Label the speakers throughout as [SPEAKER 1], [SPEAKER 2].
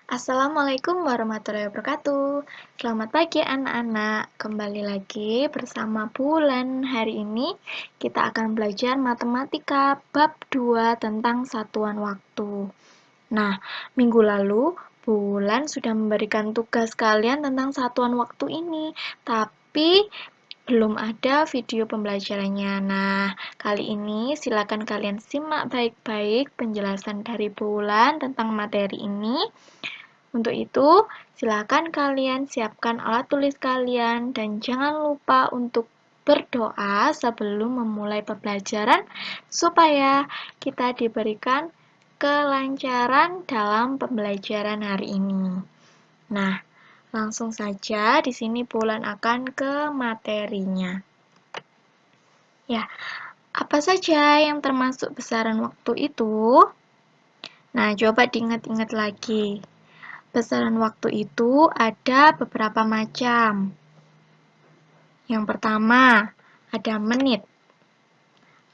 [SPEAKER 1] Assalamualaikum warahmatullahi wabarakatuh. Selamat pagi anak-anak. Kembali lagi bersama Bulan. Hari ini kita akan belajar matematika bab 2 tentang satuan waktu. Nah, minggu lalu Bulan sudah memberikan tugas kalian tentang satuan waktu ini, tapi belum ada video pembelajarannya. Nah, kali ini silakan kalian simak baik-baik penjelasan dari Bulan tentang materi ini. Untuk itu, silakan kalian siapkan alat tulis kalian dan jangan lupa untuk berdoa sebelum memulai pembelajaran supaya kita diberikan kelancaran dalam pembelajaran hari ini. Nah, langsung saja di sini Bulan akan ke materinya. Ya, apa saja yang termasuk besaran waktu itu? Nah, coba diingat-ingat lagi. Besaran waktu itu ada beberapa macam. Yang pertama, ada menit,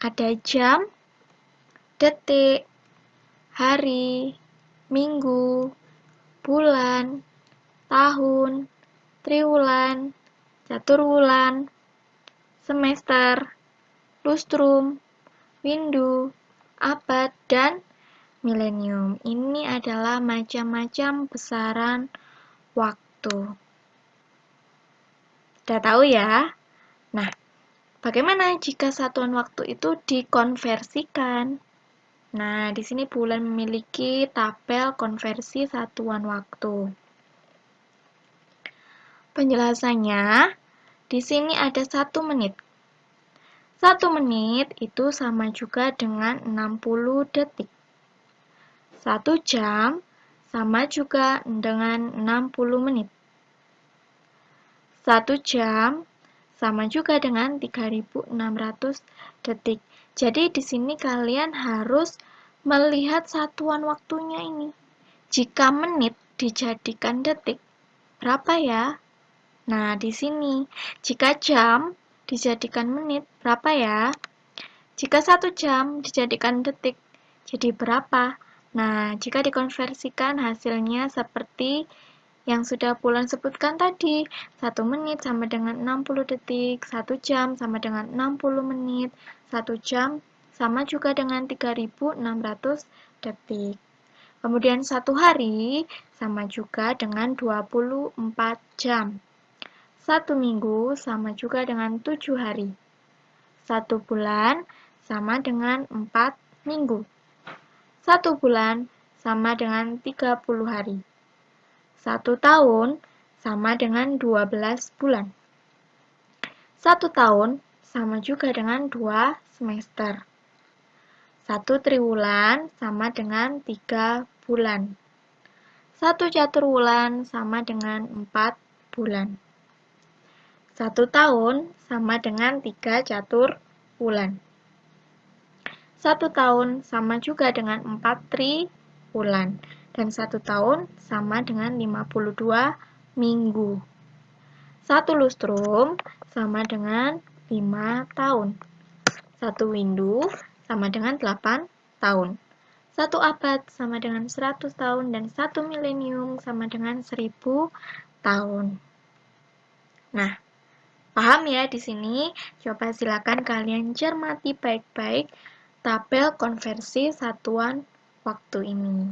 [SPEAKER 1] ada jam, detik, hari, minggu, bulan, tahun, triwulan, caturwulan, semester, lustrum, windu, abad, dan milenium. Ini adalah macam-macam besaran waktu. Sudah tahu ya? Nah, bagaimana jika satuan waktu itu dikonversikan? Nah, di sini Bulan memiliki tabel konversi satuan waktu. Penjelasannya, di sini ada 1 menit. 1 menit itu sama juga dengan 60 detik. 1 jam sama juga dengan 60 menit. 1 jam sama juga dengan 3.600 detik. Jadi di sini kalian harus melihat satuan waktunya ini. Jika menit dijadikan detik, berapa ya? Nah, di sini. Jika jam dijadikan menit, berapa ya? Jika 1 jam dijadikan detik, jadi berapa? Nah, jika dikonversikan hasilnya seperti yang sudah Bulan sebutkan tadi, 1 menit sama dengan 60 detik, 1 jam sama dengan 60 menit, 1 jam sama juga dengan 3.600 detik. Kemudian 1 hari sama juga dengan 24 jam. 1 minggu sama juga dengan 7 hari. 1 bulan sama dengan 4 minggu. 1 bulan sama dengan 30 hari. 1 tahun sama dengan 12 bulan. 1 tahun sama juga dengan 2 semester. 1 triwulan sama dengan 3 bulan. 1 caturwulan sama dengan 4 bulan. 1 tahun sama dengan 3 caturwulan. 1 tahun sama juga dengan 4 triwulan. Dan 1 tahun sama dengan 52 minggu. 1 lustrum sama dengan 5 tahun. 1 windu sama dengan 8 tahun. 1 abad sama dengan 100 tahun dan 1 milenium sama dengan 1000 tahun. Nah, paham ya di sini? Coba silakan kalian cermati baik-baik tabel konversi satuan waktu ini.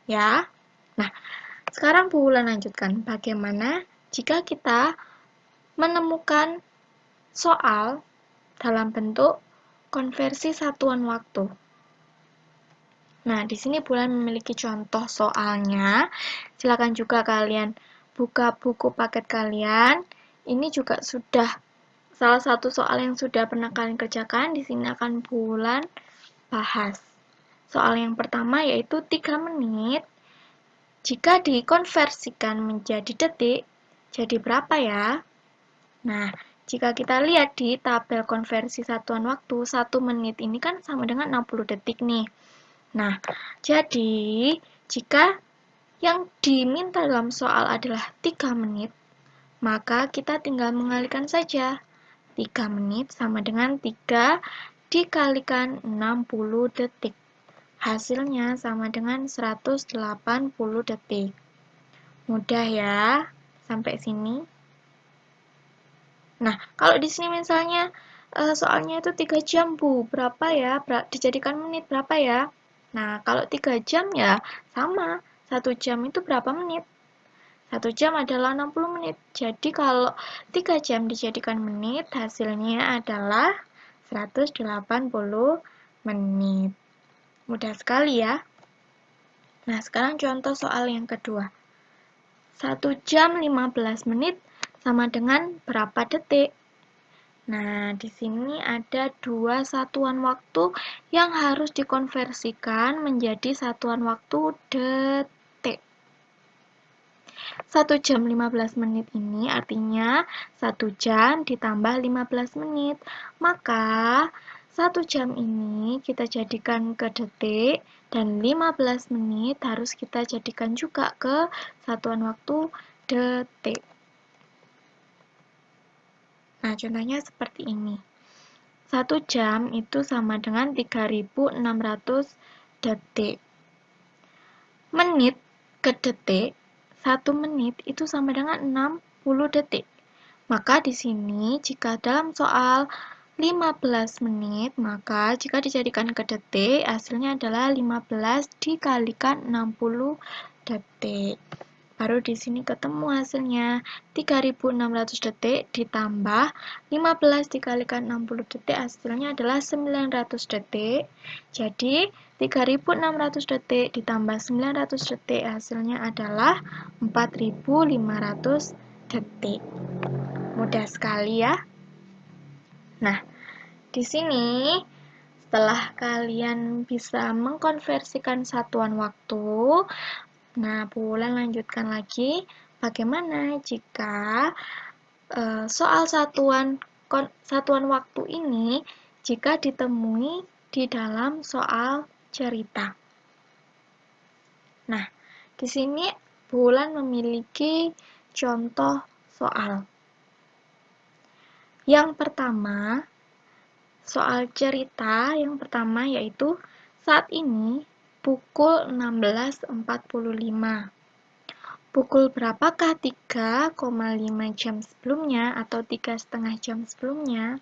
[SPEAKER 1] Ya. Nah, sekarang Bulan lanjutkan bagaimana jika kita menemukan soal dalam bentuk konversi satuan waktu. Nah, di sini Bulan memiliki contoh soalnya. Silakan juga kalian buka buku paket kalian. Ini juga sudah salah satu soal yang sudah pernah kalian kerjakan. Di sini akan Bulan bahas. Soal yang pertama yaitu 3 menit. Jika dikonversikan menjadi detik, jadi berapa ya? Nah, jika kita lihat di tabel konversi satuan waktu, 1 menit ini kan sama dengan 60 detik nih. Nah, jadi jika yang diminta dalam soal adalah 3 menit, maka kita tinggal mengalihkan saja. 3 menit sama dengan 3 dikalikan 60 detik. Hasilnya sama dengan 180 detik. Mudah ya, sampai sini. Nah, kalau di sini misalnya soalnya itu 3 jam, Bu. Berapa ya? Dijadikan menit berapa ya? Nah, kalau 3 jam ya sama. 1 jam itu berapa menit? 1 jam adalah 60 menit. Jadi kalau 3 jam dijadikan menit, hasilnya adalah 180 menit. Mudah sekali ya. Nah, sekarang contoh soal yang kedua. 1 jam 15 menit sama dengan berapa detik? Nah, di sini ada dua satuan waktu yang harus dikonversikan menjadi satuan waktu detik. 1 jam 15 menit ini artinya 1 jam ditambah 15 menit. Maka 1 jam ini kita jadikan ke detik dan 15 menit harus kita jadikan juga ke satuan waktu detik. Nah, contohnya seperti ini. 1 jam itu sama dengan 3.600 detik. Menit ke detik, 1 menit itu sama dengan 60 detik. Maka di sini jika dalam soal 15 menit, maka jika dijadikan ke detik, hasilnya adalah 15 dikalikan 60 detik. Baru di sini ketemu hasilnya 3.600 detik ditambah 15 dikalikan 60 detik, hasilnya adalah 900 detik. Jadi 3.600 detik ditambah 900 detik, hasilnya adalah 4.500 detik. Mudah sekali ya. Nah, di sini setelah kalian bisa mengkonversikan satuan waktu, nah, Bu Wulan lanjutkan lagi, bagaimana jika soal satuan waktu ini jika ditemui di dalam soal cerita. Nah, di sini Bu Wulan memiliki contoh soal. Yang pertama, soal cerita yang pertama yaitu saat ini pukul 16.45. Pukul berapakah 3,5 jam sebelumnya atau 3,5 jam sebelumnya?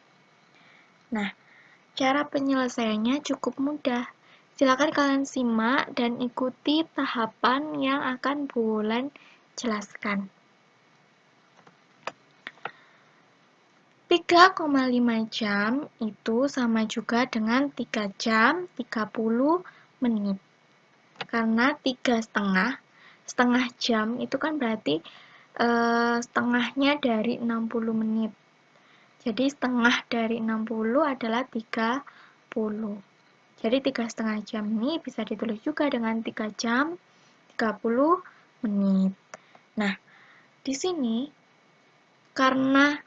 [SPEAKER 1] Nah, cara penyelesaiannya cukup mudah. Silakan kalian simak dan ikuti tahapan yang akan Bu Wulan jelaskan. 3,5 jam itu sama juga dengan 3 jam 30 menit. Karena 3,5 jam itu kan berarti setengahnya dari 60 menit. Jadi setengah dari 60 adalah 30. Jadi 3,5 jam ini bisa ditulis juga dengan 3 jam 30 menit. Nah, di sini karena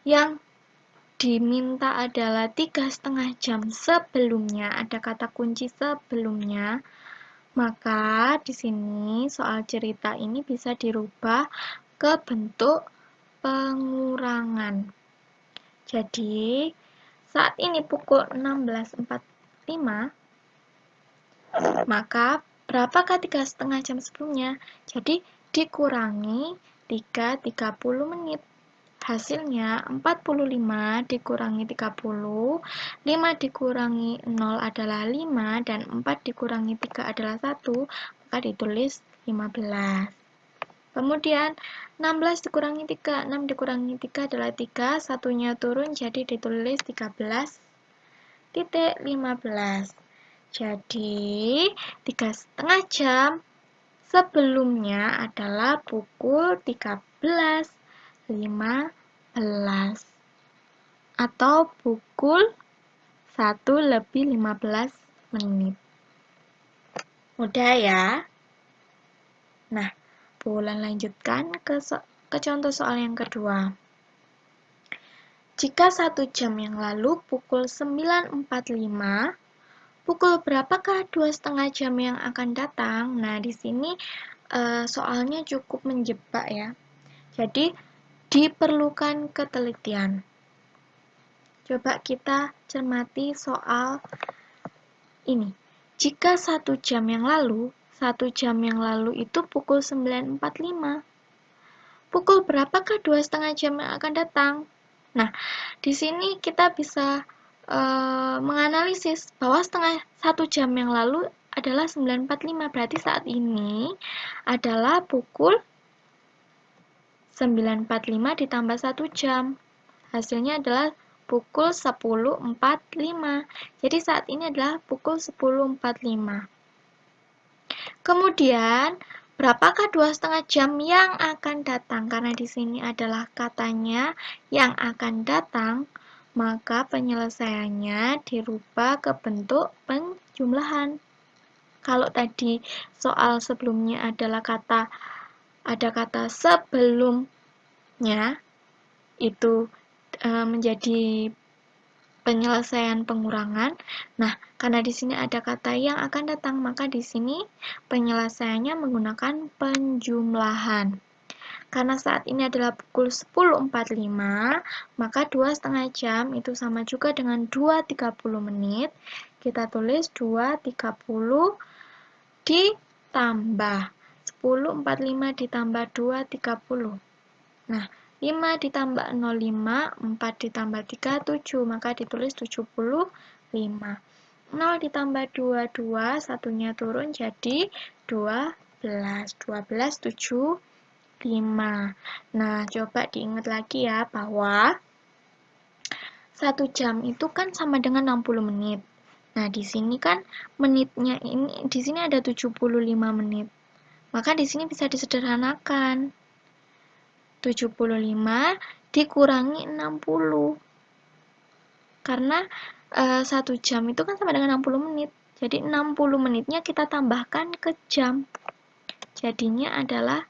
[SPEAKER 1] yang diminta adalah 3,5 jam sebelumnya, ada kata kunci sebelumnya, maka di sini soal cerita ini bisa dirubah ke bentuk pengurangan. Jadi, saat ini pukul 16.45, maka berapakah 3,5 jam sebelumnya? Jadi, dikurangi 3,30 menit. Hasilnya 45 dikurangi 30, 5 dikurangi 0 adalah 5, dan 4 dikurangi 3 adalah 1, maka ditulis 15. Kemudian 16 dikurangi 3, 6 dikurangi 3 adalah 3, satunya turun jadi ditulis 13,15. Jadi 3,5 jam sebelumnya adalah pukul 13.15 atau pukul 1:15 menit. Mudah ya? Nah, Bu Wulan lanjutkan ke contoh soal yang kedua. Jika 1 jam yang lalu pukul 9.45, pukul berapakah 2,5 jam yang akan datang? Nah, di sini soalnya cukup menjebak ya. Jadi, diperlukan ketelitian. Coba kita cermati soal ini. Jika 1 jam yang lalu itu pukul 9.45. pukul berapakah 2,5 jam yang akan datang? Nah, di sini kita bisa menganalisis bahwa 1 jam yang lalu adalah 9.45, berarti saat ini adalah pukul 9.45 ditambah 1 jam. Hasilnya adalah pukul 10.45. Jadi saat ini adalah pukul 10.45. Kemudian, berapakah 2,5 jam yang akan datang? Karena di sini adalah katanya yang akan datang, maka penyelesaiannya dirubah ke bentuk penjumlahan. Kalau tadi soal sebelumnya adalah ada kata sebelumnya, itu menjadi penyelesaian pengurangan. Nah, karena di sini ada kata yang akan datang, maka di sini penyelesaiannya menggunakan penjumlahan. Karena saat ini adalah pukul 10.45, maka 2,5 jam itu sama juga dengan 2.30 menit. Kita tulis 2.30 ditambah 10.45 ditambah 2.30. Nah, 5 ditambah 05, 4 ditambah 3, 7, maka ditulis 75. 0 ditambah 2, 2, satunya turun jadi 12. 12, 7, 5. Nah, coba diingat lagi ya bahwa 1 jam itu kan sama dengan 60 menit. Nah, di sini kan menitnya ini di sini ada 75 menit. Maka di sini bisa disederhanakan. 75 dikurangi 60. Karena 1 jam itu kan sama dengan 60 menit. Jadi 60 menitnya kita tambahkan ke jam. Jadinya adalah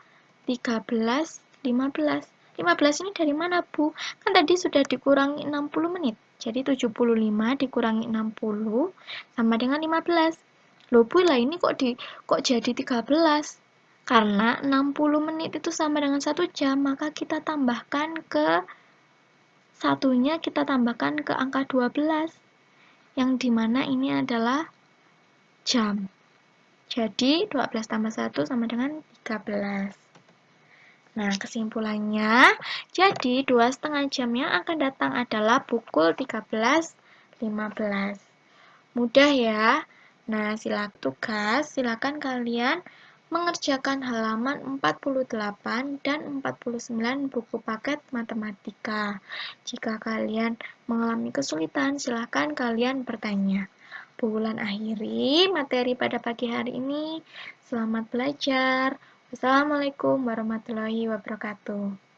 [SPEAKER 1] 13, 15. 15 ini dari mana, Bu? Kan tadi sudah dikurangi 60 menit. Jadi 75 dikurangi 60 sama dengan 15. Loh, Bu, lah ini kok jadi 13? Karena 60 menit itu sama dengan 1 jam, maka kita tambahkan ke satunya, kita tambahkan ke angka 12. Yang dimana ini adalah jam. Jadi 12 tambah 1 sama dengan 13. Nah, kesimpulannya, jadi 2,5 jam yang akan datang adalah pukul 13.15. Mudah ya? Nah, silakan kalian mengerjakan halaman 48 dan 49 buku paket matematika. Jika kalian mengalami kesulitan, silakan kalian bertanya. Bulan akhiri materi pada pagi hari ini. Selamat belajar. Wassalamualaikum warahmatullahi wabarakatuh.